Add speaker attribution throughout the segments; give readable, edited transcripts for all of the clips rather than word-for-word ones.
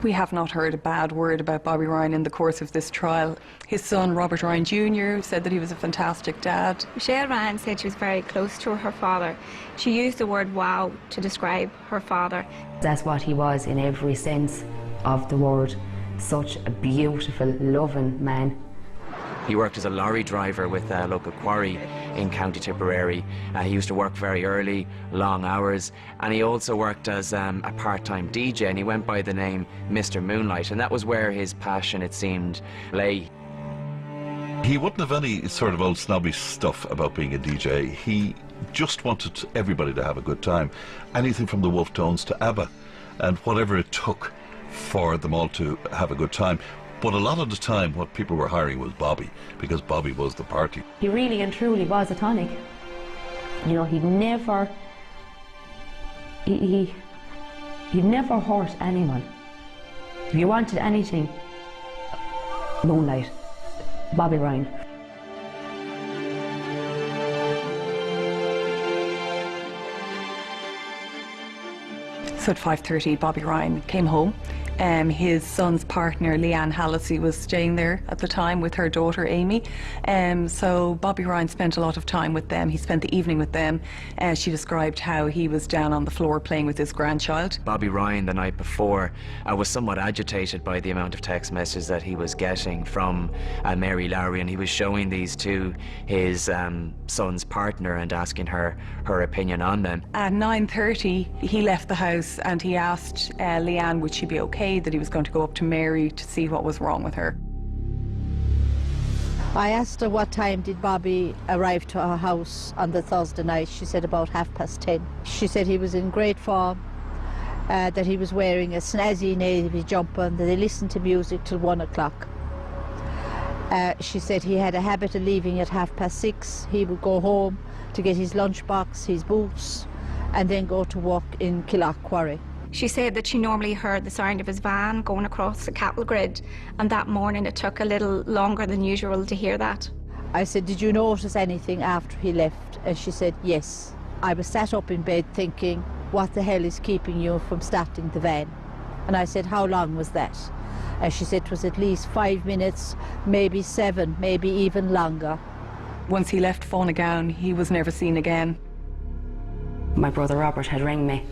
Speaker 1: We have not heard a bad word about Bobby Ryan in the course of this trial. His son, Robert Ryan Jr., said that he was a fantastic dad.
Speaker 2: Michelle Ryan said she was very close to her father. She used the word wow to describe her father.
Speaker 3: That's what he was in every sense of the word. Such a beautiful, loving man.
Speaker 4: He worked as a lorry driver with a local quarry in County Tipperary. He used to work very early, long hours, and he also worked as a part-time DJ, and he went by the name Mr. Moonlight, and that was where his passion, it seemed, lay.
Speaker 5: He wouldn't have any sort of old snobby stuff about being a DJ. He just wanted everybody to have a good time. Anything from the Wolf Tones to ABBA, and whatever it took for them all to have a good time. But a lot of the time what people were hiring was Bobby, because Bobby was the party.
Speaker 3: He really and truly was a tonic. You know, he'd never hurt anyone. If you wanted anything, Moonlight, Bobby Ryan.
Speaker 1: So at 5:30, Bobby Ryan came home. His son's partner, Leanne Hallisey, was staying there at the time with her daughter, Amy. So Bobby Ryan spent a lot of time with them. He spent the evening with them. She described how he was down on the floor playing with his grandchild.
Speaker 4: Bobby Ryan, the night before, was somewhat agitated by the amount of text messages that he was getting from Mary Lowry, and he was showing these to his son's partner and asking her opinion on them.
Speaker 1: At 9:30, he left the house and he asked Leanne would she be okay, that he was going to go up to Mary to see what was wrong with her.
Speaker 6: I asked her what time did Bobby arrive to her house on the Thursday night. She said about 10:30. She said he was in great form, that he was wearing a snazzy navy jumper and that they listened to music till 1 o'clock. She said he had a habit of leaving at 6:30. He would go home to get his lunchbox, his boots, and then go to work in Killardocumentary Quarry.
Speaker 2: She said that she normally heard the sound of his van going across the cattle grid, and that morning it took a little longer than usual to hear that.
Speaker 6: I said, did you notice anything after he left? And she said, yes. I was sat up in bed thinking, what the hell is keeping you from starting the van? And I said, how long was that? And she said it was at least 5 minutes, maybe 7, maybe even longer.
Speaker 1: Once he left Faunagown, he was never seen again.
Speaker 3: My brother Robert had rang me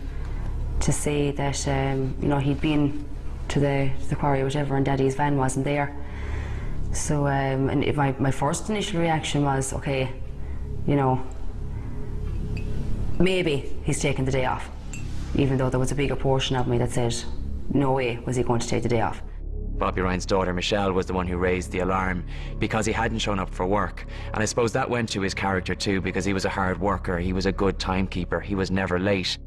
Speaker 3: to say that you know, he'd been to the quarry or whatever, and Daddy's van wasn't there. So and my first initial reaction was, okay, you know, maybe he's taken the day off, even though there was a bigger portion of me that said no way was he going to take the day off.
Speaker 4: Bobby Ryan's daughter Michelle was the one who raised the alarm because he hadn't shown up for work, and I suppose that went to his character too, because he was a hard worker, he was a good timekeeper, he was never late.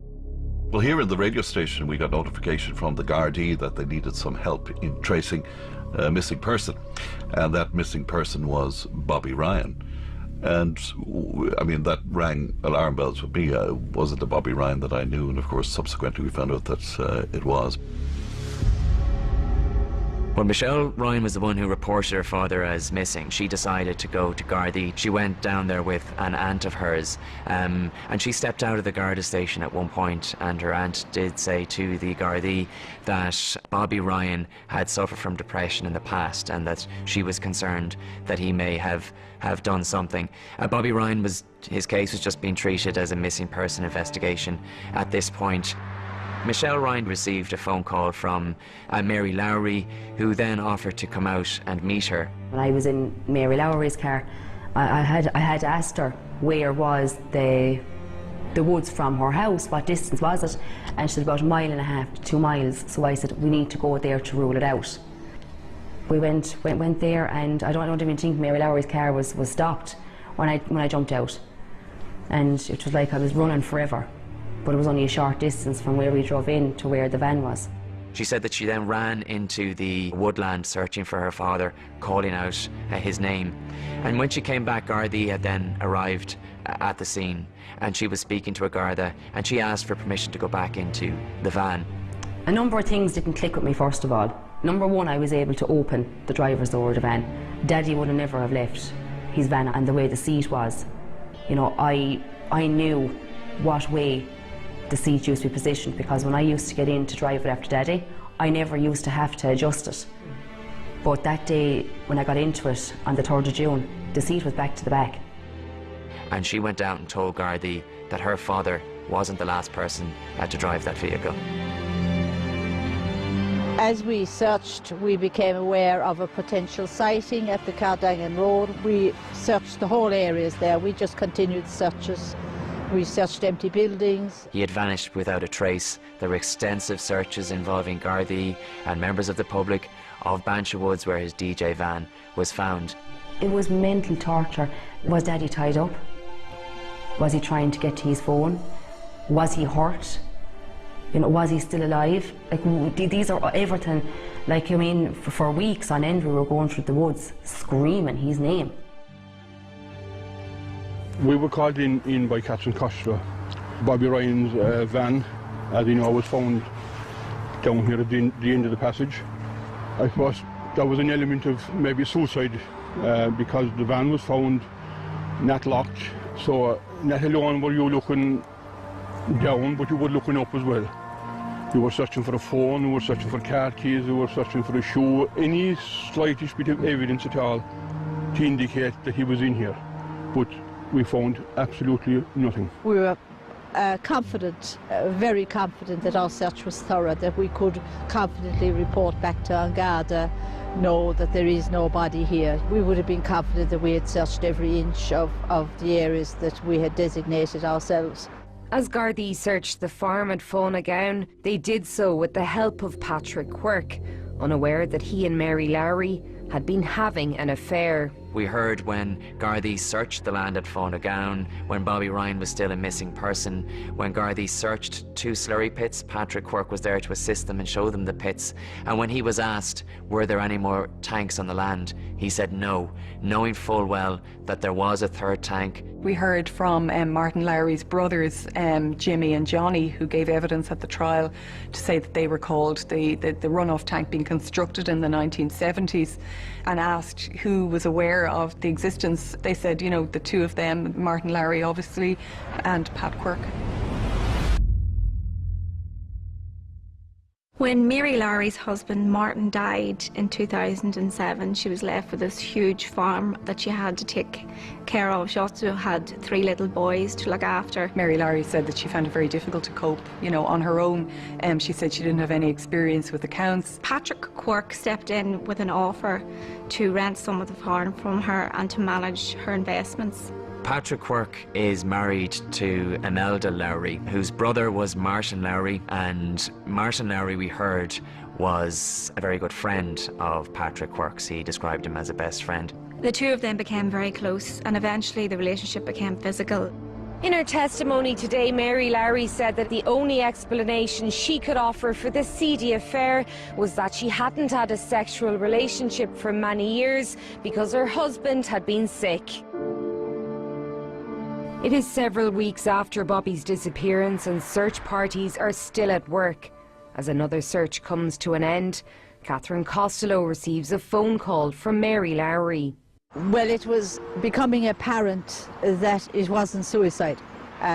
Speaker 5: Well, here in the radio station we got notification from the Gardaí that they needed some help in tracing a missing person, and that missing person was Bobby Ryan. And I mean, that rang alarm bells with me. Was it the Bobby Ryan that I knew? And of course subsequently we found out that it was.
Speaker 4: When Michelle Ryan was the one who reported her father as missing, she decided to go to Gardaí. She went down there with an aunt of hers, and she stepped out of the Garda station at one point, and her aunt did say to the Gardaí that Bobby Ryan had suffered from depression in the past, and that she was concerned that he may have done something. Bobby Ryan his case was just being treated as a missing person investigation at this point. Michelle Ryan received a phone call from Mary Lowry, who then offered to come out and meet her.
Speaker 3: When I was in Mary Lowry's car, I had asked her where was the woods from her house, what distance was it, and she said about 1.5 miles to 2 miles. So I said we need to go there to rule it out. We went there, and I don't even think Mary Lowry's car was stopped when I jumped out, and it was like I was running forever. But it was only a short distance from where we drove in to where the van was.
Speaker 4: She said that she then ran into the woodland searching for her father, calling out his name. And when she came back, Gardaí had then arrived at the scene, and she was speaking to a Garda, and she asked for permission to go back into the van.
Speaker 3: A number of things didn't click with me, first of all. Number one, I was able to open the driver's door of the van. Daddy would have never have left his van, and the way the seat was. You know, I knew what way the seat used to be positioned, because when I used to get in to drive it after Daddy, I never used to have to adjust it. But that day, when I got into it on the 3rd of June, the seat was back to the back.
Speaker 4: And she went out and told Gardaí that her father wasn't the last person to drive that vehicle.
Speaker 6: As we searched, we became aware of a potential sighting at the Cardangan Road. We searched the whole areas there. We just continued searches. We searched empty buildings.
Speaker 4: He had vanished without a trace. There were extensive searches involving Gardaí and members of the public of Banshee Woods, where his DJ van was found.
Speaker 3: It was mental torture. Was Daddy tied up? Was he trying to get to his phone? Was he hurt? You know, was he still alive? Like, these are everything. Like, I mean, for weeks on end we were going through the woods screaming his name.
Speaker 7: We were called in by Catherine Costello. Bobby Ryan's van, as you know, was found down here at the end of the passage. I suppose there was an element of maybe suicide because the van was found not locked. So not alone were you looking down, but you were looking up as well. You were searching for a phone, you were searching for car keys, you were searching for a shoe, any slightest bit of evidence at all to indicate that he was in here. But we found absolutely nothing.
Speaker 6: We were confident, very confident that our search was thorough, that we could confidently report back to An Garda, know that there is nobody here. We would have been confident that we had searched every inch of the areas that we had designated ourselves.
Speaker 8: As Gardaí searched the farm at Fonagown, they did so with the help of Patrick Quirk, unaware that he and Mary Lowry had been having an affair.
Speaker 4: We heard when Gardaí searched the land at Fonagown, when Bobby Ryan was still a missing person. When Gardaí searched 2 slurry pits, Patrick Quirk was there to assist them and show them the pits. And when he was asked, were there any more tanks on the land, he said no, knowing full well that there was a 3rd tank.
Speaker 1: We heard from Martin Lowry's brothers, Jimmy and Johnny, who gave evidence at the trial to say that they recalled the runoff tank being constructed in the 1970s, and asked who was aware of the existence. They said, you know, the 2 of them, Martin Lowry obviously, and Pat Quirk.
Speaker 2: When Mary Lowry's husband Martin died in 2007, she was left with this huge farm that she had to take care of. She also had 3 little boys to look after.
Speaker 1: Mary Lowry said that she found it very difficult to cope, you know, on her own. She said she didn't have any experience with accounts.
Speaker 2: Patrick Quirk stepped in with an offer to rent some of the farm from her and to manage her investments.
Speaker 4: Patrick Quirk is married to Imelda Lowry, whose brother was Martin Lowry, and Martin Lowry, we heard, was a very good friend of Patrick Quirk's. He described him as a best friend.
Speaker 2: The 2 of them became very close, and eventually the relationship became physical.
Speaker 8: In her testimony today, Mary Lowry said that the only explanation she could offer for this seedy affair was that she hadn't had a sexual relationship for many years because her husband had been sick. It is several weeks after Bobby's disappearance and search parties are still at work. As another search comes to an end, Catherine Costello receives a phone call from Mary Lowry.
Speaker 6: Well, it was becoming apparent that it wasn't suicide.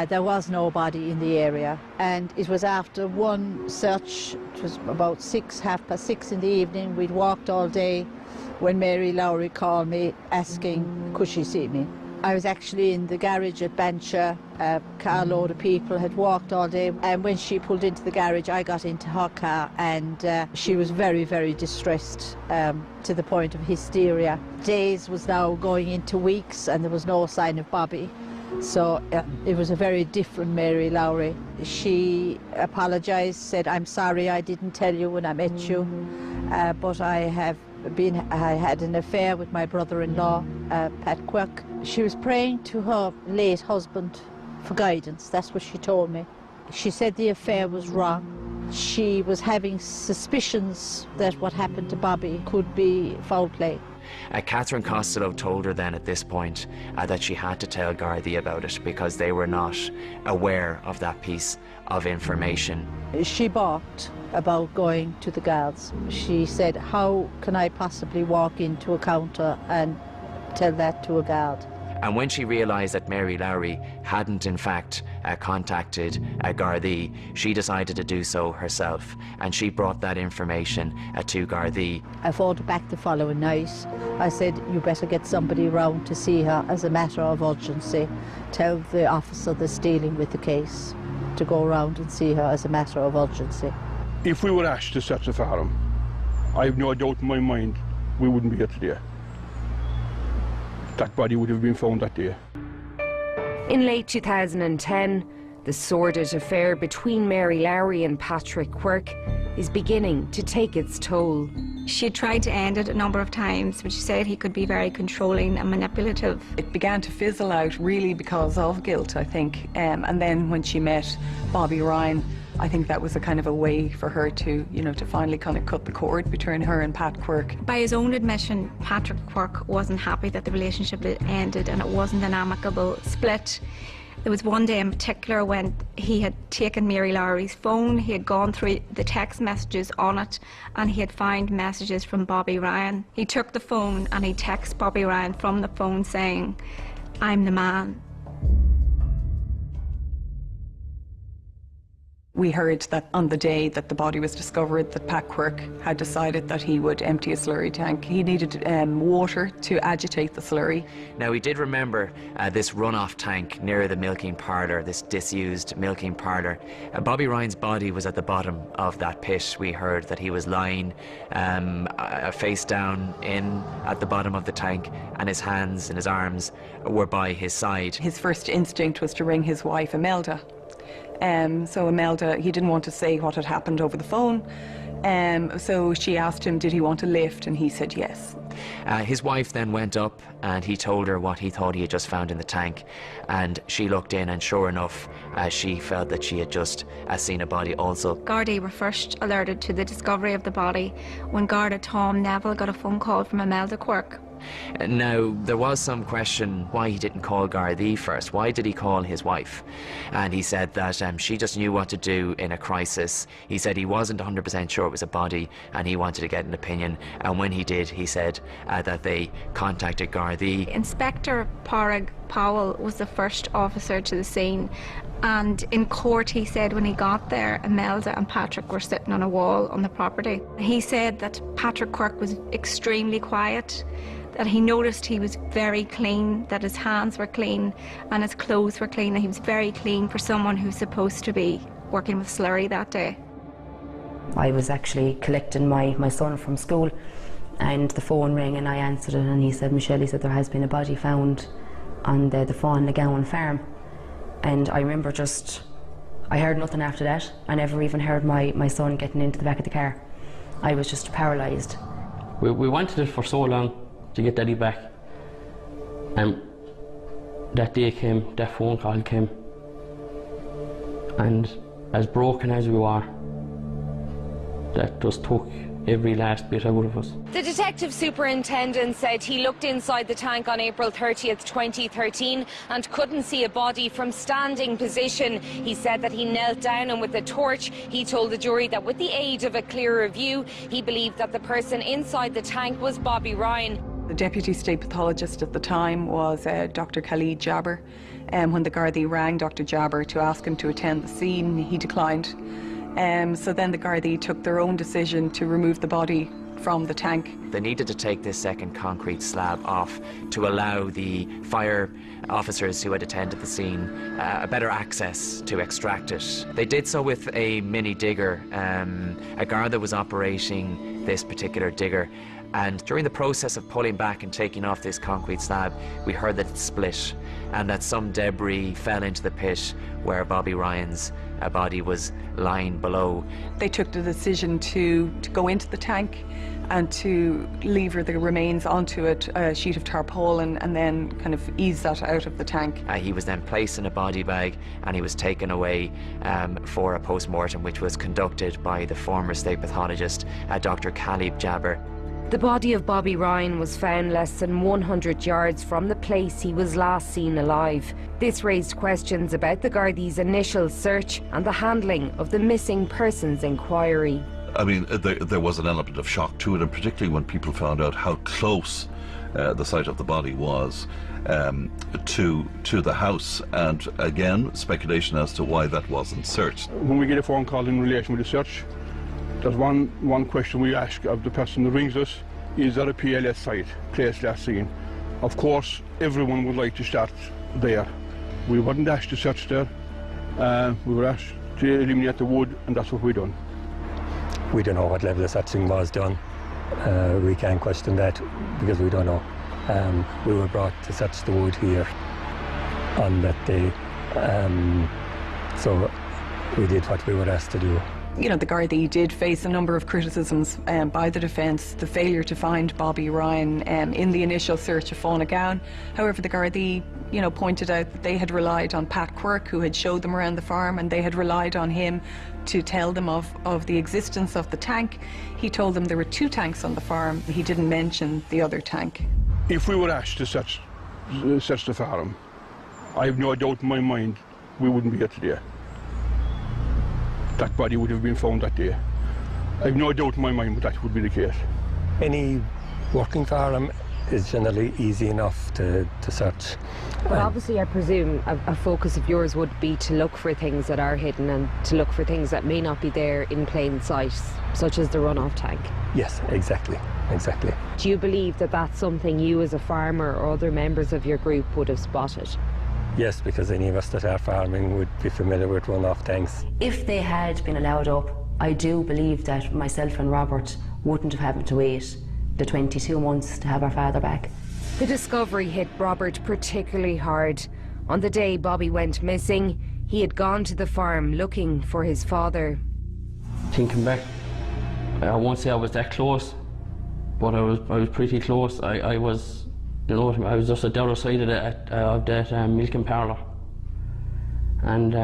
Speaker 6: There was nobody in the area, and it was after one search. It was about 6:30 in the evening. We'd walked all day when Mary Lowry called me asking could she see me. I was actually in the garage at Banshee. A carload of people had walked all day, and when she pulled into the garage I got into her car, and she was very, very distressed to the point of hysteria. Days was now going into weeks and there was no sign of Bobby. So it was a very different Mary Lowry. She apologised, said, "I'm sorry I didn't tell you when I met you, but I had an affair with my brother-in-law, Pat Quirk." She was praying to her late husband for guidance. That's what she told me. She said the affair was wrong. She was having suspicions that what happened to Bobby could be foul play.
Speaker 4: Catherine Costello told her then at this point that she had to tell Gardaí about it because they were not aware of that piece of information.
Speaker 6: She balked about going to the guards. She said, how can I possibly walk into a counter and tell that to a guard?
Speaker 4: And when she realised that Mary Lowry hadn't in fact contacted Gardaí. She decided to do so herself, and she brought that information to Gardaí.
Speaker 6: I phoned back the following night. I said, you better get somebody round to see her as a matter of urgency. Tell the officer that's dealing with the case to go around and see her as a matter of urgency.
Speaker 7: If we were asked to search the farm, I have no doubt in my mind we wouldn't be here today. That body would have been found that day.
Speaker 8: In late 2010, the sordid affair between Mary Lowry and Patrick Quirke is beginning to take its toll.
Speaker 2: She had tried to end it a number of times, but she said he could be very controlling and manipulative.
Speaker 1: It began to fizzle out really because of guilt, I think. And then when she met Bobby Ryan, I think that was a kind of a way for her to, to finally kind of cut the cord between her and Pat Quirke.
Speaker 2: By his own admission, Patrick Quirke wasn't happy that the relationship had ended, and it wasn't an amicable split. There was one day in particular when he had taken Mary Lowry's phone, he had gone through the text messages on it, and he had found messages from Bobby Ryan. He took the phone and he texted Bobby Ryan from the phone saying, "I'm the man."
Speaker 1: We heard that on the day that the body was discovered, that Pat Quirke had decided that he would empty a slurry tank. He needed water to agitate the slurry.
Speaker 4: Now, we did remember this runoff tank near the milking parlour, this disused milking parlour. Bobby Ryan's body was at the bottom of that pit. We heard that he was lying face down at the bottom of the tank, and his hands and his arms were by his side.
Speaker 1: His first instinct was to ring his wife, Imelda. So Imelda, he didn't want to say what had happened over the phone, so she asked him, did he want a lift, and he said yes.
Speaker 4: His wife then went up and he told her what he thought he had just found in the tank, and she looked in, and sure enough, she felt that she had just seen a body also.
Speaker 2: Gardaí were first alerted to the discovery of the body when Garda Tom Neville got a phone call from Imelda Quirke.
Speaker 4: Now, there was some question why he didn't call Gardaí first. Why did he call his wife? And he said that she just knew what to do in a crisis. He said he wasn't 100% sure it was a body, and he wanted to get an opinion. And when he did, he said that they contacted Gardaí.
Speaker 2: Inspector Parag Powell was the first officer to the scene, and in court he said when he got there, Imelda and Patrick were sitting on a wall on the property. He said that Patrick Quirke was extremely quiet, that he noticed he was very clean, that his hands were clean and his clothes were clean, and he was very clean for someone who's supposed to be working with slurry that day.
Speaker 3: I was actually collecting my son from school, and the phone rang and I answered it, and he said, Michelle, he said, there has been a body found on the Fawn Legowan farm. And I remember I heard nothing after that. I never even heard my son getting into the back of the car. I was just paralysed.
Speaker 9: We wanted it for so long to get Daddy back, and that day came, that phone call came, and as broken as we were, that just took every last bit out of us.
Speaker 8: The detective superintendent said he looked inside the tank on April 30th, 2013 and couldn't see a body from standing position. He said that he knelt down, and with a torch he told the jury that with the aid of a clearer view he believed that the person inside the tank was Bobby Ryan.
Speaker 1: The deputy state pathologist at the time was Dr. Khalid Jabber. When the Gardaí rang Dr. Jabber to ask him to attend the scene, he declined. So then the Gardaí took their own decision to remove the body from the tank.
Speaker 4: They needed to take this second concrete slab off to allow the fire officers who had attended the scene a better access to extract it. They did so with a mini digger. A Garda was operating this particular digger, and during the process of pulling back and taking off this concrete slab, we heard that it split and that some debris fell into the pit where Bobby Ryan's body was lying below.
Speaker 1: They took the decision to go into the tank and to lever the remains onto a sheet of tarpaulin and then kind of ease that out of the tank.
Speaker 4: He was then placed in a body bag and he was taken away for a post-mortem, which was conducted by the former state pathologist, Dr. Khalid Jabber.
Speaker 8: The body of Bobby Ryan was found less than 100 yards from the place he was last seen alive. This raised questions about the Gardaí's initial search and the handling of the missing persons inquiry.
Speaker 5: I mean, there was an element of shock to it, and particularly when people found out how close the site of the body was, to the house, and again speculation as to why that wasn't searched.
Speaker 7: When we get a phone call in relation with the search, there's one question we ask of the person that rings us: is there a PLS site, place last seen? Of course, everyone would like to start there. We weren't asked to search there. We were asked to eliminate the wood, and that's what we done.
Speaker 10: We don't know what level of searching was done. We can't question that because we don't know. We were brought to search the wood here on that day, so we did what we were asked to do.
Speaker 1: You know, the Gardaí did face a number of criticisms by the defence, the failure to find Bobby Ryan in the initial search of Faunagown. However, the Gardaí, you know, pointed out that they had relied on Pat Quirk, who had showed them around the farm, and they had relied on him to tell them of the existence of the tank. He told them there were 2 tanks on the farm. He didn't mention the other tank.
Speaker 7: If we were asked to search the farm, I have no doubt in my mind we wouldn't be here today. That body would have been found that day. I have no doubt in my mind that would be the case.
Speaker 10: Any working farm is generally easy enough to search.
Speaker 8: But obviously I presume a focus of yours would be to look for things that are hidden and to look for things that may not be there in plain sight, such as the runoff tank.
Speaker 10: Yes, exactly.
Speaker 8: Do you believe that that's something you as a farmer or other members of your group would have spotted?
Speaker 10: Yes, because any of us that are farming would be familiar with runoff tanks.
Speaker 3: If they had been allowed up, I do believe that myself and Robert wouldn't have had to wait the 22 months to have our father back.
Speaker 8: The discovery hit Robert particularly hard. On the day Bobby went missing, he had gone to the farm looking for his father.
Speaker 9: Thinking back, I won't say I was that close, but I was pretty close. I was, you know, I was just at the other side of that milking parlour, and you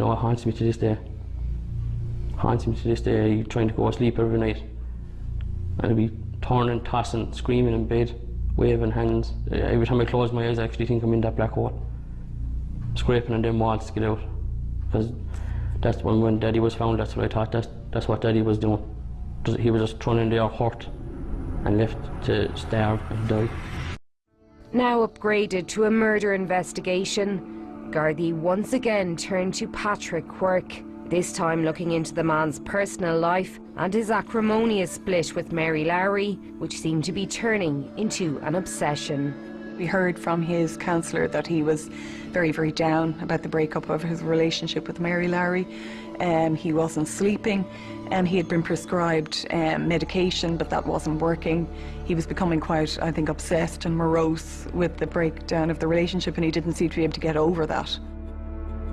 Speaker 9: know, it haunts me to this day. Trying to go to sleep every night, and I'd be turning, tossing, screaming in bed, waving hands. Every time I close my eyes, I actually think I'm in that black hole, scraping on them walls to get out. Because that's when Daddy was found. That's what I thought. That's what Daddy was doing. He was just thrown in there hurt and left to starve and die.
Speaker 8: Now upgraded to a murder investigation, Gardaí once again turned to Patrick Quirk, this time looking into the man's personal life and his acrimonious split with Mary Lowry, which seemed to be turning into an obsession.
Speaker 1: We heard from his counsellor that he was very, very down about the breakup of his relationship with Mary Lowry. He wasn't sleeping. He had been prescribed medication, but that wasn't working. He was becoming quite, I think, obsessed and morose with the breakdown of the relationship, and he didn't seem to be able to get over that.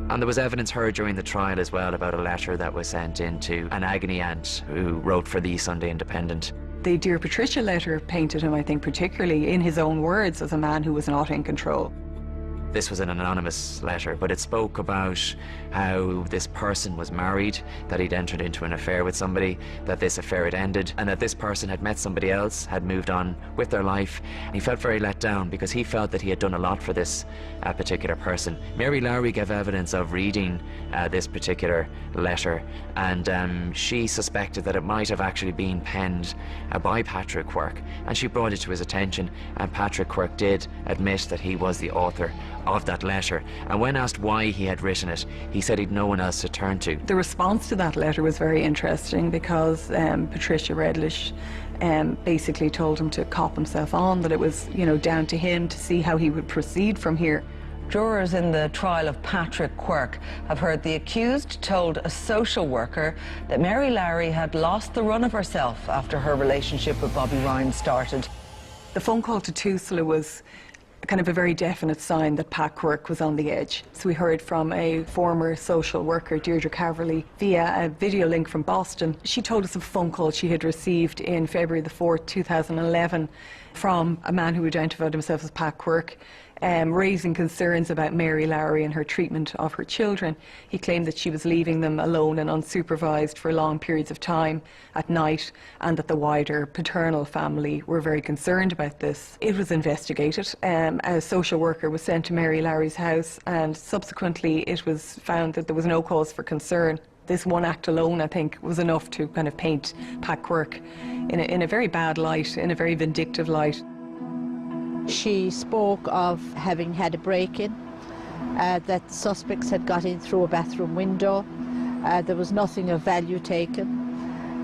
Speaker 4: And there was evidence heard during the trial as well about a letter that was sent in to an agony aunt who wrote for the Sunday Independent.
Speaker 1: The Dear Patricia letter painted him, I think, particularly in his own words, as a man who was not in control.
Speaker 4: This was an anonymous letter, but it spoke about how this person was married, that he'd entered into an affair with somebody, that this affair had ended, and that this person had met somebody else, had moved on with their life. And he felt very let down because he felt that he had done a lot for this particular person. Mary Lowry gave evidence of reading this particular letter, and she suspected that it might have actually been penned by Patrick Quirk, and she brought it to his attention, and Patrick Quirk did admit that he was the author of that letter. And when asked why he had written it, he said he'd no one else to turn to.
Speaker 1: The response to that letter was very interesting because Patricia Redlish basically told him to cop himself on, that it was, you know, down to him to see how he would proceed from here.
Speaker 11: Jurors in the trial of Patrick Quirk have heard the accused told a social worker that Mary Lowry had lost the run of herself after her relationship with Bobby Ryan started.
Speaker 1: The phone call to Tusla was kind of a very definite sign that Pat Quirk was on the edge. So we heard from a former social worker, Deirdre Caverly, via a video link from Boston. She told us of a phone call she had received in February the 4th, 2011 from a man who identified himself as Pat Quirk, raising concerns about Mary Lowry and her treatment of her children. He claimed that she was leaving them alone and unsupervised for long periods of time at night, and that the wider paternal family were very concerned about this. It was investigated. A social worker was sent to Mary Lowry's house, and subsequently it was found that there was no cause for concern. This one act alone, I think, was enough to kind of paint Pat Quirk in a very bad light, in a very vindictive light.
Speaker 6: She spoke of having had a break-in, that the suspects had got in through a bathroom window. There was nothing of value taken.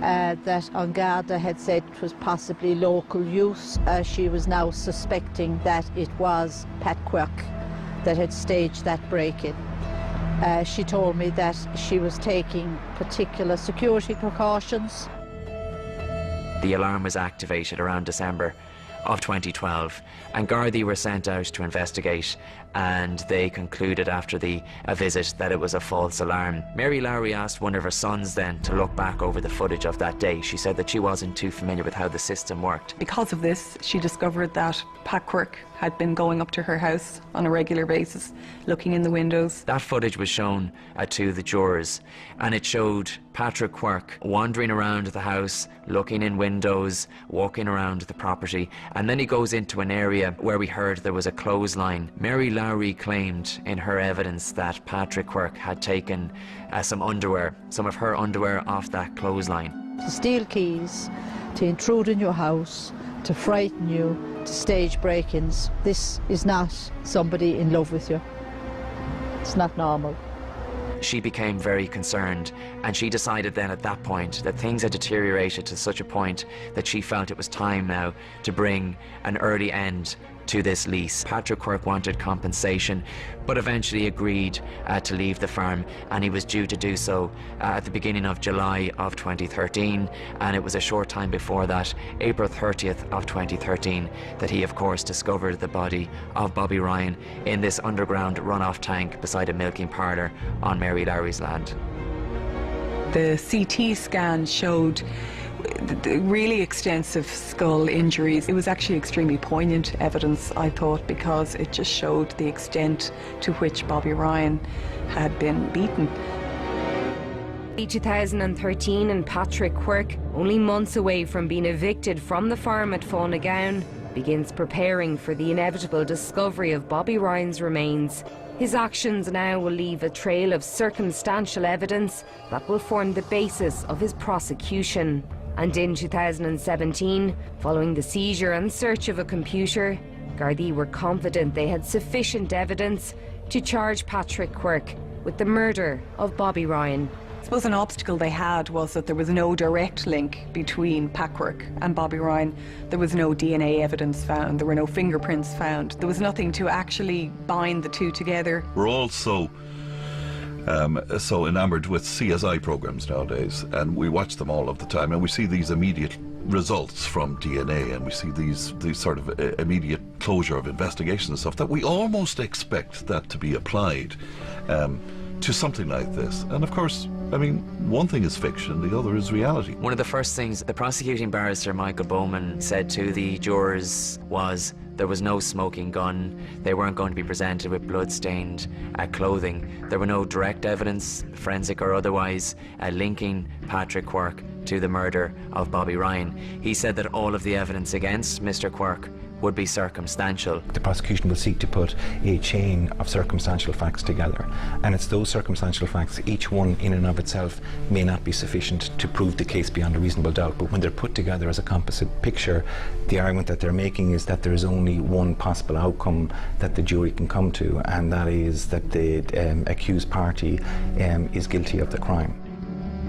Speaker 6: That An Garda had said it was possibly local use. She was now suspecting that it was Pat Quirk that had staged that break-in. She told me that she was taking particular security precautions.
Speaker 4: The alarm was activated around December of 2012, and Gardaí were sent out to investigate, and they concluded after a visit that it was a false alarm. Mary Lowry asked one of her sons then to look back over the footage of that day. She said that she wasn't too familiar with how the system worked.
Speaker 1: Because of this, she discovered that Pat Quirk had been going up to her house on a regular basis, looking in the windows.
Speaker 4: That footage was shown to the jurors, and it showed Patrick Quirk wandering around the house, looking in windows, walking around the property, and then he goes into an area where we heard there was a clothesline. Mary Lowry claimed in her evidence that Patrick Quirk had taken some of her underwear off that clothesline.
Speaker 6: To steal keys, to intrude in your house, to frighten you, to stage break-ins. This is not somebody in love with you. It's not normal.
Speaker 4: She became very concerned, and she decided then at that point that things had deteriorated to such a point that she felt it was time now to bring an early end to this lease. Patrick Quirk wanted compensation, but eventually agreed to leave the farm, and he was due to do so at the beginning of July of 2013, and it was a short time before that, April 30th of 2013, that he of course discovered the body of Bobby Ryan in this underground runoff tank beside a milking parlour on Mary Lowry's land.
Speaker 1: The CT scan showed really extensive skull injuries. It was actually extremely poignant evidence, I thought, because it just showed the extent to which Bobby Ryan had been beaten.
Speaker 8: 2013, and Patrick Quirk, only months away from being evicted from the farm at Faunagown, begins preparing for the inevitable discovery of Bobby Ryan's remains. His actions now will leave a trail of circumstantial evidence that will form the basis of his prosecution. And in 2017, following the seizure and search of a computer, Gardaí were confident they had sufficient evidence to charge Patrick Quirk with the murder of Bobby Ryan.
Speaker 1: I suppose an obstacle they had was that there was no direct link between Pat Quirk and Bobby Ryan. There was no DNA evidence found, there were no fingerprints found, there was nothing to actually bind the two together.
Speaker 5: We're all so enamored with CSI programs nowadays, and we watch them all of the time, and we see these immediate results from DNA, and we see these sort of immediate closure of investigation and stuff, that we almost expect that to be applied to something like this. And of course, I mean, one thing is fiction, the other is reality.
Speaker 4: One of the first things the prosecuting barrister Michael Bowman said to the jurors was there was no smoking gun, they weren't going to be presented with blood-stained clothing. There were no direct evidence, forensic or otherwise, linking Patrick Quirk to the murder of Bobby Ryan. He said that all of the evidence against Mr. Quirk would be circumstantial.
Speaker 12: The prosecution will seek to put a chain of circumstantial facts together, and it's those circumstantial facts, each one in and of itself may not be sufficient to prove the case beyond a reasonable doubt, but when they're put together as a composite picture, the argument that they're making is that there is only one possible outcome that the jury can come to, and that is that the accused party is guilty of the crime.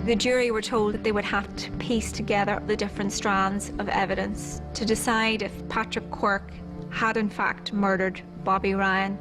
Speaker 2: The jury were told that they would have to piece together the different strands of evidence to decide if Patrick Quirk had in fact murdered Bobby Ryan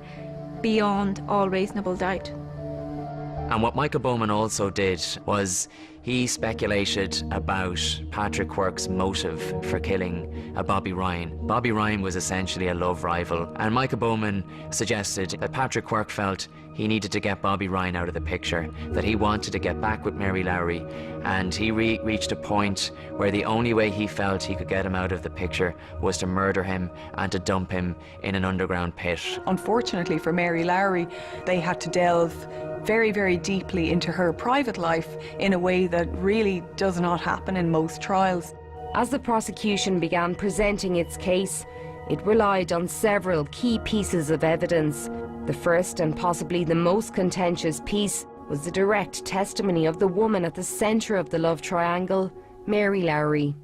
Speaker 2: beyond all reasonable doubt.
Speaker 4: And what Michael Bowman also did was he speculated about Patrick Quirk's motive for killing Bobby Ryan. Bobby Ryan was essentially a love rival, and Michael Bowman suggested that Patrick Quirk felt he needed to get Bobby Ryan out of the picture, that he wanted to get back with Mary Lowry, and he reached a point where the only way he felt he could get him out of the picture was to murder him and to dump him in an underground pit.
Speaker 1: Unfortunately for Mary Lowry, they had to delve very, very deeply into her private life in a way that really does not happen in most trials.
Speaker 8: As the prosecution began presenting its case, it relied on several key pieces of evidence. The first and possibly the most contentious piece was the direct testimony of the woman at the centre of the love triangle, Mary Lowry.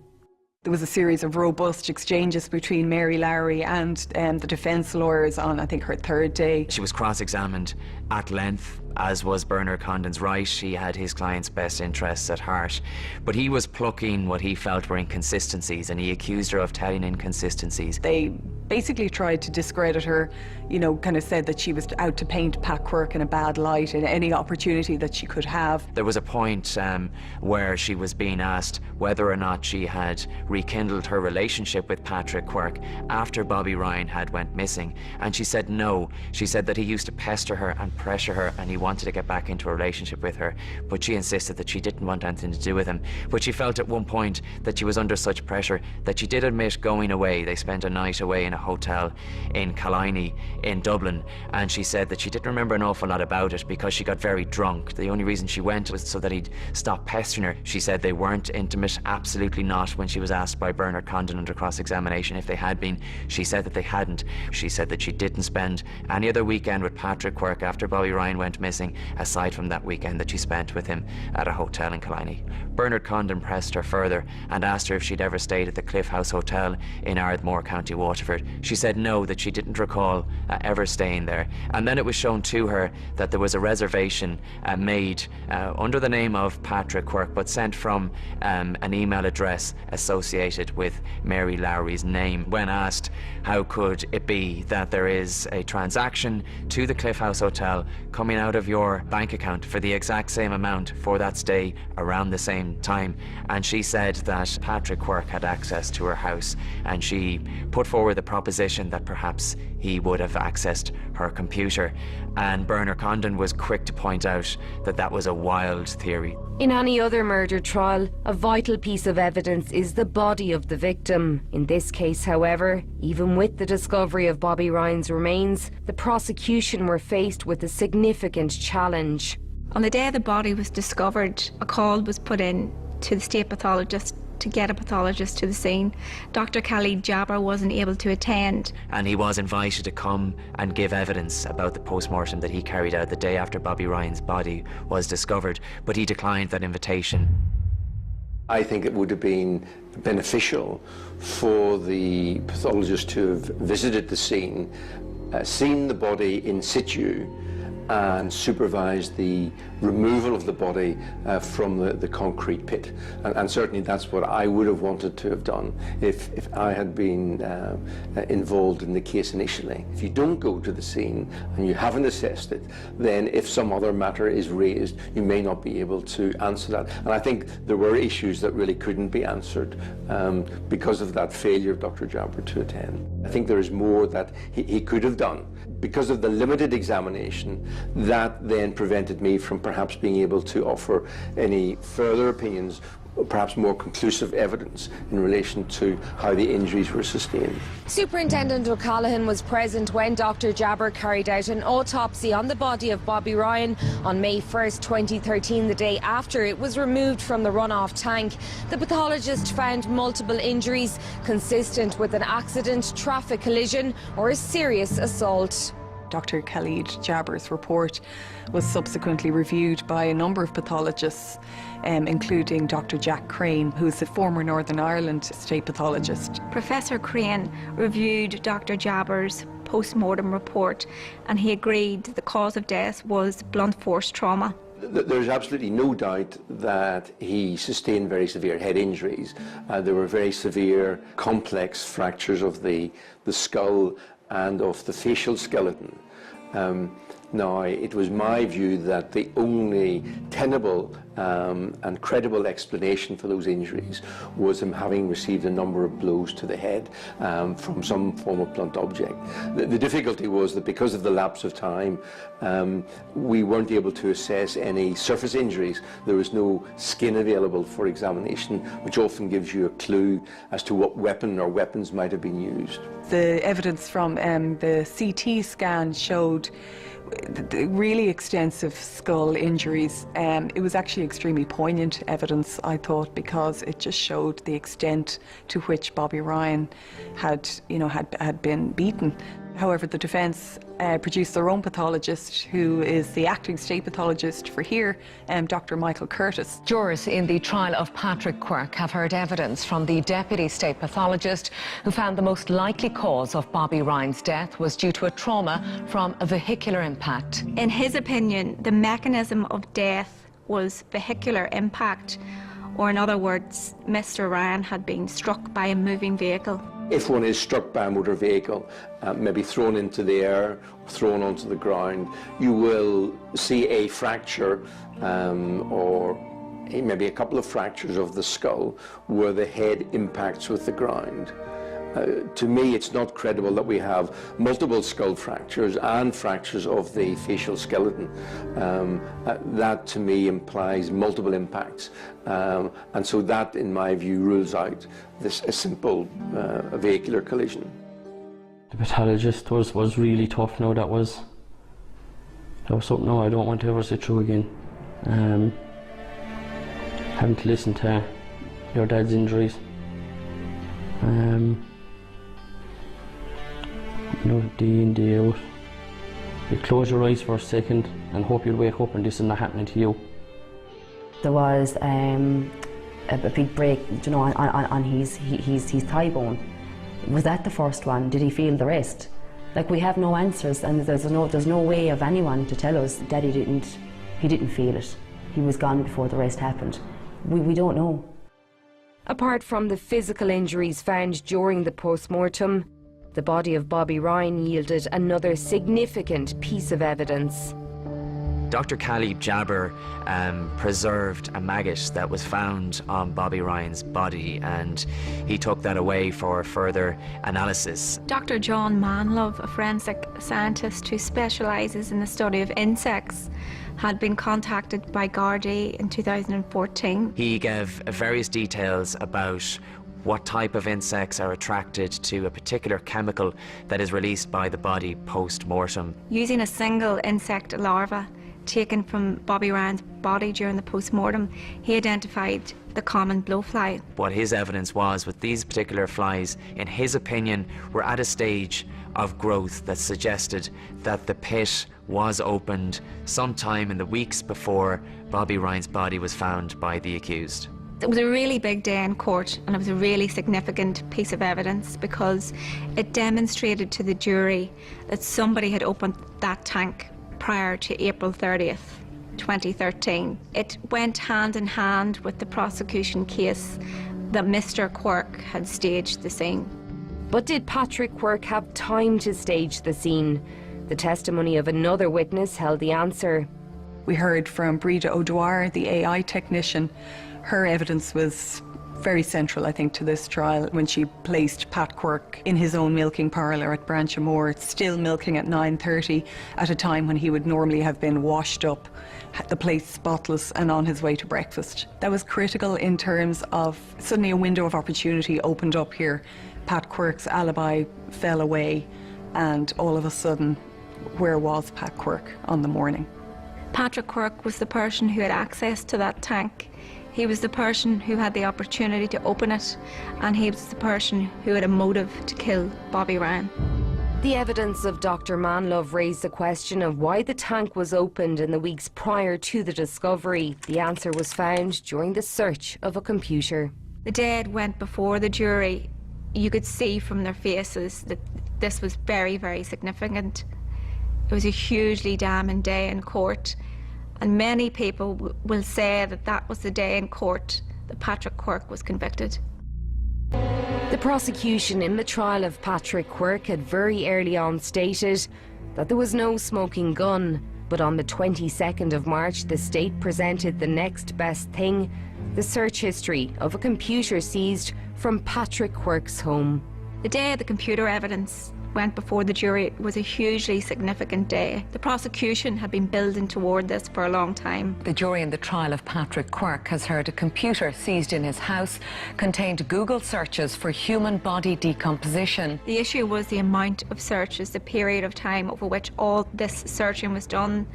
Speaker 1: There was a series of robust exchanges between Mary Lowry and the defence lawyers on, I think, her third day.
Speaker 4: She was cross-examined at length, as was Bernard Condon's right. He had his client's best interests at heart. But he was plucking what he felt were inconsistencies, and he accused her of telling inconsistencies.
Speaker 1: They basically tried to discredit her, you know, kind of said that she was out to paint Pat Quirke in a bad light in any opportunity that she could have.
Speaker 4: There was a point where she was being asked whether or not she had rekindled her relationship with Patrick Quirke after Bobby Ryan had went missing, and she said no. She said that he used to pester her and pressure her, and he wanted to get back into a relationship with her, but she insisted that she didn't want anything to do with him. But she felt at one point that she was under such pressure that she did admit going away. They spent a night away in a hotel in Killiney in Dublin, and she said that she didn't remember an awful lot about it because she got very drunk. The only reason she went was so that he'd stop pestering her. She said they weren't intimate, absolutely not. When she was asked by Bernard Condon under cross-examination if they had been, she said that they hadn't. She said that she didn't spend any other weekend with Patrick Quirke after Bobby Ryan went missing, aside from that weekend that she spent with him at a hotel in Killiney. Bernard Condon pressed her further and asked her if she'd ever stayed at the Cliff House Hotel in Ardmore, County Waterford. She said no, that she didn't recall ever staying there. And then it was shown to her that there was a reservation made under the name of Patrick Quirke, but sent from an email address associated with Mary Lowry's name. When asked how could it be that there is a transaction to the Cliff House Hotel coming out of your bank account for the exact same amount for that stay around the same time, and she said that Patrick Quirke had access to her house, and she put forward the proposition that perhaps he would have accessed her computer, and Bernard Condon was quick to point out that that was a wild theory.
Speaker 8: In any other murder trial, a vital piece of evidence is the body of the victim. In this case, however, even with the discovery of Bobby Ryan's remains, the prosecution were faced with a significant challenge.
Speaker 2: On the day the body was discovered, a call was put in to the state pathologist to get a pathologist to the scene. Dr. Khalid Jabber wasn't able to attend.
Speaker 4: And he was invited to come and give evidence about the post-mortem that he carried out the day after Bobby Ryan's body was discovered, but he declined that invitation.
Speaker 13: I think it would have been beneficial for the pathologist to have visited the scene, seen the body in situ, and supervised the removal of the body from the concrete pit. And certainly that's what I would have wanted to have done if I had been involved in the case initially. If you don't go to the scene and you haven't assessed it, then if some other matter is raised, you may not be able to answer that. And I think there were issues that really couldn't be answered because of that failure of Dr. Jabber to attend. I think there is more that he could have done. Because of the limited examination, that then prevented me from perhaps being able to offer any further opinions, perhaps more conclusive evidence in relation to how the injuries were sustained.
Speaker 8: Superintendent O'Callaghan was present when Dr. Jabber carried out an autopsy on the body of Bobby Ryan on May 1st, 2013, the day after it was removed from the runoff tank. The pathologist found multiple injuries consistent with an accident, traffic collision or a serious assault.
Speaker 1: Dr. Khalid Jabber's report was subsequently reviewed by a number of pathologists, including Dr. Jack Crane, who's a former Northern Ireland state pathologist.
Speaker 2: Professor Crane reviewed Dr. Jabber's post-mortem report, and he agreed the cause of death was blunt force trauma.
Speaker 13: There's absolutely no doubt that he sustained very severe head injuries. There were very severe complex fractures of the skull and of the facial skeleton. Now, it was my view that the only tenable and credible explanation for those injuries was him having received a number of blows to the head from some form of blunt object. The difficulty was that because of the lapse of time, we weren't able to assess any surface injuries. There was no skin available for examination, which often gives you a clue as to what weapon or weapons might have been used.
Speaker 1: The evidence from the CT scan showed the really extensive skull injuries. It was actually extremely poignant evidence, I thought, because it just showed the extent to which Bobby Ryan had been beaten. However, the defence produced their own pathologist, who is the acting state pathologist for here, Dr. Michael Curtis.
Speaker 11: Jurors in the trial of Patrick Quirke have heard evidence from the deputy state pathologist who found the most likely cause of Bobby Ryan's death was due to a trauma from a vehicular impact.
Speaker 2: In his opinion, the mechanism of death was vehicular impact, or in other words, Mr. Ryan had been struck by a moving vehicle.
Speaker 13: If one is struck by a motor vehicle, maybe thrown into the air, thrown onto the ground, you will see a fracture or maybe a couple of fractures of the skull where the head impacts with the ground. To me, it's not credible that we have multiple skull fractures and fractures of the facial skeleton. That, to me, implies multiple impacts. And so that, in my view, rules out a simple vehicular collision.
Speaker 9: The pathologist was really tough now. That was something I don't want to ever sit through again. Having to listen to your dad's injuries. Day in, day out. You close your eyes for a second and hope you'll wake up and this is not happening to you.
Speaker 3: There was a big break, on his thigh bone. Was that the first one? Did he feel the rest? Like, we have no answers, and there's no way of anyone to tell us that he didn't feel it. He was gone before the rest happened. We don't know.
Speaker 8: Apart from the physical injuries found during the post-mortem, the body of Bobby Ryan yielded another significant piece of evidence.
Speaker 4: Dr. Caleb Jabber preserved a maggot that was found on Bobby Ryan's body, and he took that away for further analysis.
Speaker 2: Dr. John Manlove, a forensic scientist who specialises in the study of insects, had been contacted by Gardaí in 2014.
Speaker 4: He gave various details about what type of insects are attracted to a particular chemical that is released by the body post-mortem.
Speaker 2: Using a single insect larva taken from Bobby Ryan's body during the post-mortem, he identified the common blowfly.
Speaker 4: What his evidence was with these particular flies, in his opinion, were at a stage of growth that suggested that the pit was opened sometime in the weeks before Bobby Ryan's body was found by the accused.
Speaker 2: It was a really big day in court, and it was a really significant piece of evidence because it demonstrated to the jury that somebody had opened that tank prior to April 30th, 2013. It went hand in hand with the prosecution case that Mr. Quirke had staged the scene.
Speaker 8: But did Patrick Quirke have time to stage the scene? The testimony of another witness held the answer.
Speaker 1: We heard from Breda O'Dwyer, the AI technician. Her evidence was very central, I think, to this trial when she placed Pat Quirke in his own milking parlour at Branchemore, still milking at 9:30 at a time when he would normally have been washed up, the place spotless, and on his way to breakfast. That was critical in terms of suddenly a window of opportunity opened up here. Pat Quirke's alibi fell away, and all of a sudden, where was Pat Quirke on the morning?
Speaker 2: Patrick Quirke was the person who had access to that tank. He was the person who had the opportunity to open it, and he was the person who had a motive to kill Bobby Ryan.
Speaker 8: The evidence of Dr. Manlove raised the question of why the tank was opened in the weeks prior to the discovery. The answer was found during the search of a computer.
Speaker 2: The day it went before the jury, you could see from their faces that this was very, very significant. It was a hugely damning day in court. And many people will say that that was the day in court that Patrick Quirke was convicted.
Speaker 8: The prosecution in the trial of Patrick Quirke had very early on stated that there was no smoking gun, but on the 22nd of March, the state presented the next best thing, the search history of a computer seized from Patrick Quirke's home.
Speaker 2: The day the computer evidence went before the jury was a hugely significant day. The prosecution had been building toward this for a long time.
Speaker 11: The jury in the trial of Patrick Quirke has heard a computer seized in his house contained Google searches for human body decomposition.
Speaker 2: The issue was the amount of searches, the period of time over which all this searching was done.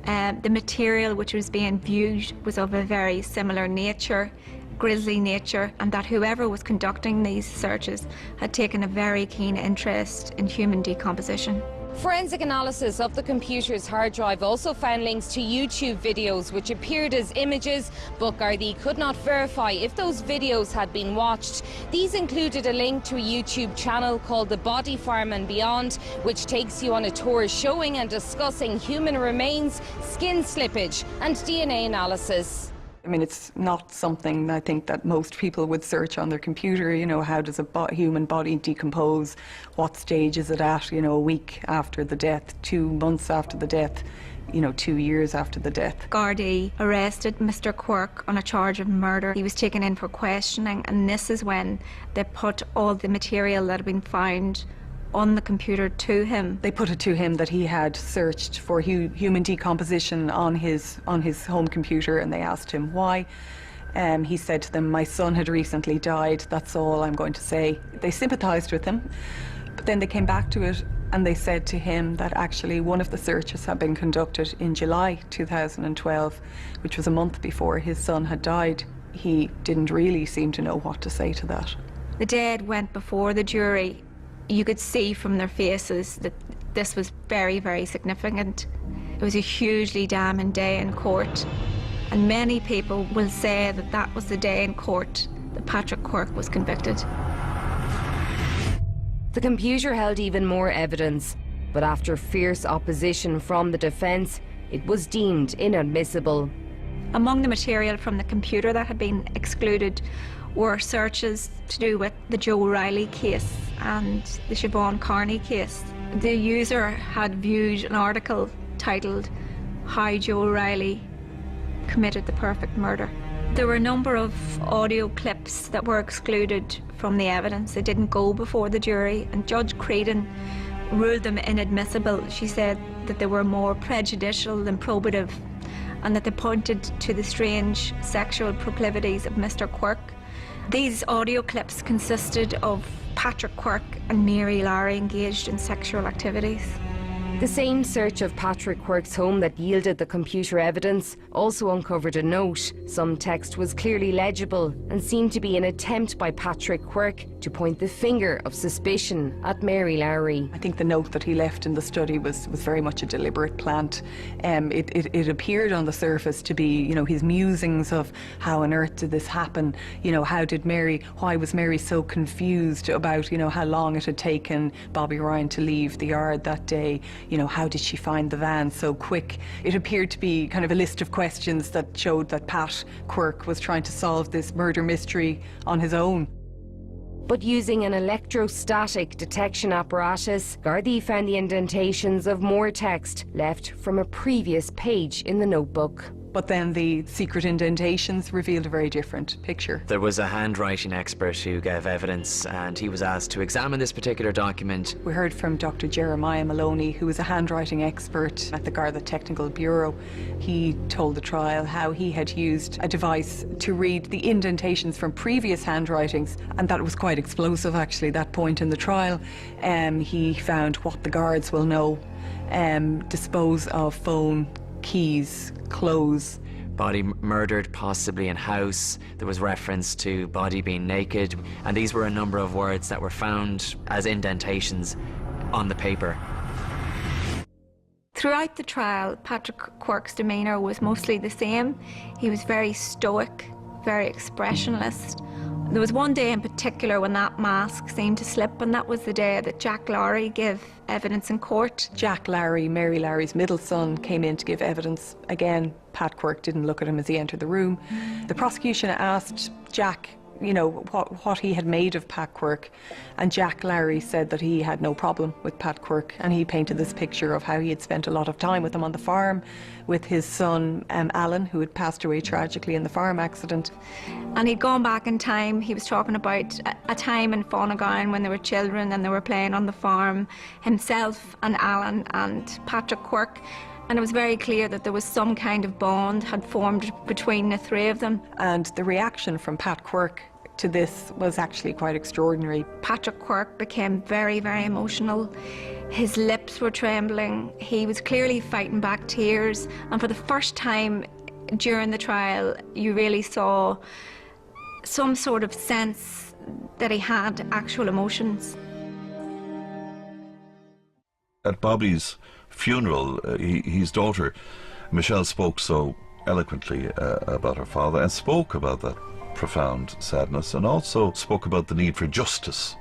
Speaker 2: The material which was being viewed was of a very similar nature. grisly nature, and that whoever was conducting these searches had taken a very keen interest in human decomposition.
Speaker 8: Forensic analysis of the computer's hard drive also found links to YouTube videos which appeared as images, but Gardaí could not verify if those videos had been watched. These included a link to a YouTube channel called The Body Farm and Beyond, which takes you on a tour showing and discussing human remains, skin slippage and DNA analysis.
Speaker 1: I mean, it's not something I think that most people would search on their computer. You know, how does a human body decompose? What stage is it at? You know, a week after the death, 2 months after the death, you know, 2 years after the death.
Speaker 2: Gardaí arrested Mr. Quirk on a charge of murder. He was taken in for questioning, and this is when they put all the material that had been found on the computer to him.
Speaker 1: They put it to him that he had searched for human decomposition on his home computer, and they asked him why. He said to them, "My son had recently died, that's all I'm going to say." They sympathised with him, but then they came back to it and they said to him that actually one of the searches had been conducted in July 2012, which was a month before his son had died. He didn't really seem to know what to say to that.
Speaker 2: The dead went before the jury. You could see from their faces that this was very, very significant. It was a hugely damning day in court, and many people will say that that was the day in court that Patrick Quirk was convicted.
Speaker 8: The computer held even more evidence, but after fierce opposition from the defence, it was deemed inadmissible.
Speaker 2: Among the material from the computer that had been excluded were searches to do with the Joe Riley case and the Siobhan Carney case. The user had viewed an article titled "How Joe Riley Committed the Perfect Murder." There were a number of audio clips that were excluded from the evidence. They didn't go before the jury, and Judge Creedon ruled them inadmissible. She said that they were more prejudicial than probative, and that they pointed to the strange sexual proclivities of Mr. Quirk. These audio clips consisted of Patrick Quirk and Mary Lowry engaged in sexual activities.
Speaker 8: The same search of Patrick Quirk's home that yielded the computer evidence also uncovered a note. Some text was clearly legible and seemed to be an attempt by Patrick Quirk to point the finger of suspicion at Mary Lowry.
Speaker 1: I think the note that he left in the study was very much a deliberate plant. It appeared on the surface to be, you know, his musings of how on earth did this happen? You know, why was Mary so confused about, you know, how long it had taken Bobby Ryan to leave the yard that day? You know, how did she find the van so quick? It appeared to be kind of a list of questions that showed that Pat Quirk was trying to solve this murder mystery on his own.
Speaker 8: But using an electrostatic detection apparatus, Gardaí found the indentations of more text left from a previous page in the notebook.
Speaker 1: But then the secret indentations revealed a very different picture.
Speaker 4: There was a handwriting expert who gave evidence, and he was asked to examine this particular document.
Speaker 1: We heard from Dr. Jeremiah Maloney, who was a handwriting expert at the Garda Technical Bureau. He told the trial how he had used a device to read the indentations from previous handwritings, and that was quite explosive actually, that point in the trial. He found what the guards will know, dispose of phone, keys, clothes.
Speaker 4: Body murdered, possibly in house. There was reference to body being naked, and these were a number of words that were found as indentations on the paper.
Speaker 2: Throughout the trial, Patrick Quirk's demeanour was mostly the same. He was very stoic, very expressionless. There was one day in particular when that mask seemed to slip, and that was the day that Jack Lowry gave evidence in court.
Speaker 1: Jack Lowry, Mary Lowry's middle son, came in to give evidence. Again, Pat Quirk didn't look at him as he entered the room. The prosecution asked Jack, you know, what he had made of Pat Quirk, and Jack Lowry said that he had no problem with Pat Quirk, and he painted this picture of how he had spent a lot of time with him on the farm with his son Alan, who had passed away tragically in the farm accident.
Speaker 2: And he'd gone back in time. He was talking about a time in Fonagown when they were children and they were playing on the farm, himself and Alan and Patrick Quirk. And it was very clear that there was some kind of bond had formed between the three of them.
Speaker 1: And the reaction from Pat Quirk to this was actually quite extraordinary.
Speaker 2: Patrick Quirk became very, very emotional. His lips were trembling. He was clearly fighting back tears. And for the first time during the trial, you really saw some sort of sense that he had actual emotions.
Speaker 5: At Bobby's funeral, his daughter, Michelle, spoke so eloquently about her father, and spoke about that profound sadness, and also spoke about the need for justice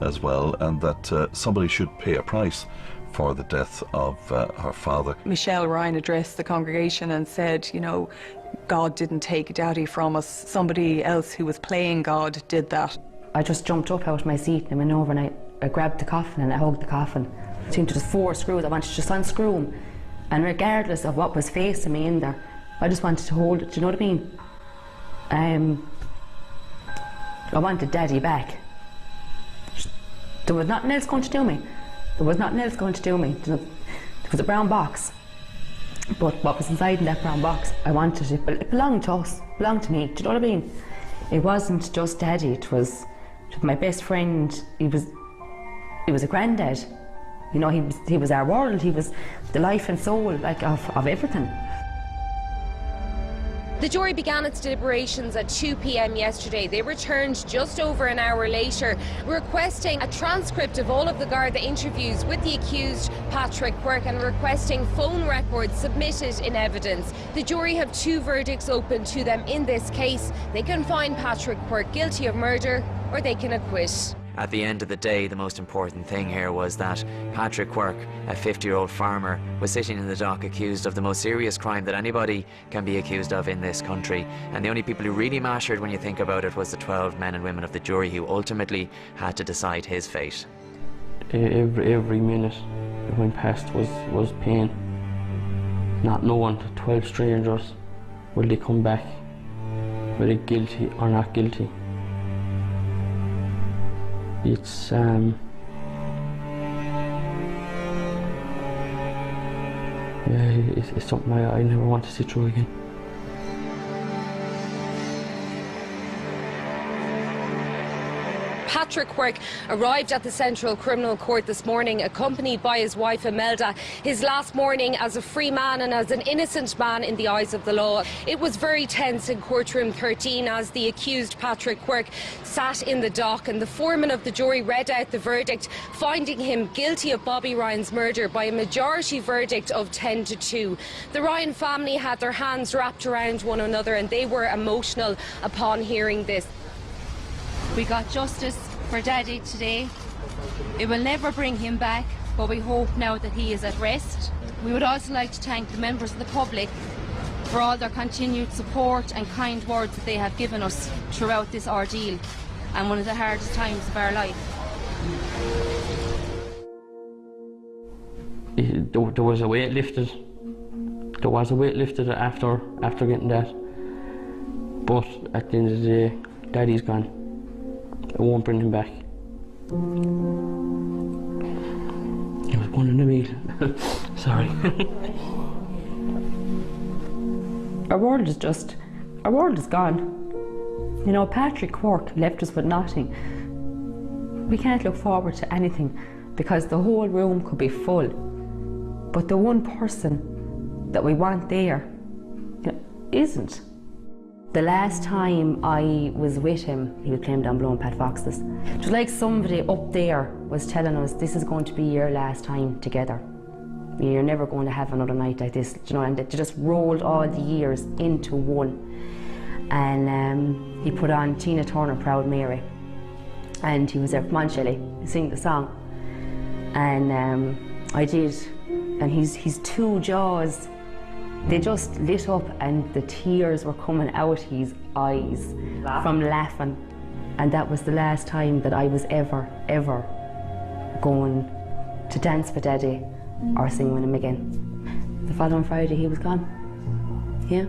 Speaker 5: as well, and that somebody should pay a price for the death of her father.
Speaker 1: Michelle Ryan addressed the congregation and said, you know, God didn't take Daddy from us. Somebody else who was playing God did that.
Speaker 3: I just jumped up out of my seat and went over and I grabbed the coffin and I hugged the coffin. It seemed to just 4 screws. I wanted to just unscrew them. And regardless of what was facing me in there, I just wanted to hold it, do you know what I mean? I wanted Daddy back. There was nothing else going to do me. There was nothing else going to do me. There was a brown box. But what was inside in that brown box, I wanted it, but it belonged to us, it belonged to me, do you know what I mean? It wasn't just Daddy, it was my best friend. He was a granddad. You know, he was our world, he was the life and soul, like, of everything.
Speaker 8: The jury began its deliberations at 2 p.m. yesterday. They returned just over an hour later, requesting a transcript of all of the Garda interviews with the accused, Patrick Quirke, and requesting phone records submitted in evidence. The jury have 2 verdicts open to them in this case. They can find Patrick Quirke guilty of murder, or they can acquit.
Speaker 4: At the end of the day, the most important thing here was that Patrick Quirke, a 50-year-old farmer, was sitting in the dock accused of the most serious crime that anybody can be accused of in this country. And the only people who really mattered, when you think about it, was the 12 men and women of the jury who ultimately had to decide his fate.
Speaker 9: Every minute that went past was pain. Not knowing 12 strangers, will they come back, whether guilty or not guilty. It's something I never want to sit through again.
Speaker 8: Patrick Quirke arrived at the Central Criminal Court this morning, accompanied by his wife Imelda. His last morning as a free man and as an innocent man in the eyes of the law. It was very tense in courtroom 13 as the accused Patrick Quirke sat in the dock, and the foreman of the jury read out the verdict, finding him guilty of Bobby Ryan's murder by a majority verdict of 10-2. The Ryan family had their hands wrapped around one another, and they were emotional upon hearing this.
Speaker 14: We got justice for Daddy today. It will never bring him back, but we hope now that he is at rest. We would also like to thank the members of the public for all their continued support and kind words that they have given us throughout this ordeal and one of the hardest times of our life.
Speaker 9: There was a weight lifted. There was a weight lifted after getting that. But at the end of the day, Daddy's gone. I won't bring him back. He was one in a meal. Sorry.
Speaker 3: Our world is gone. You know, Patrick Quirke left us with nothing. We can't look forward to anything because the whole room could be full. But the one person that we want there, you know, isn't. The last time I was with him, he was playing down below in Pat Fox's. It was like somebody up there was telling us, this is going to be your last time together. You're never going to have another night like this, you know, and they just rolled all the years into one. And he put on Tina Turner, Proud Mary. And he was there, come on Shelley, sing the song. And I did, and his 2 jaws, they just lit up and the tears were coming out his eyes from laughing. And that was the last time that I was ever going to dance for Daddy or sing with him again. The following Friday he was gone. Yeah.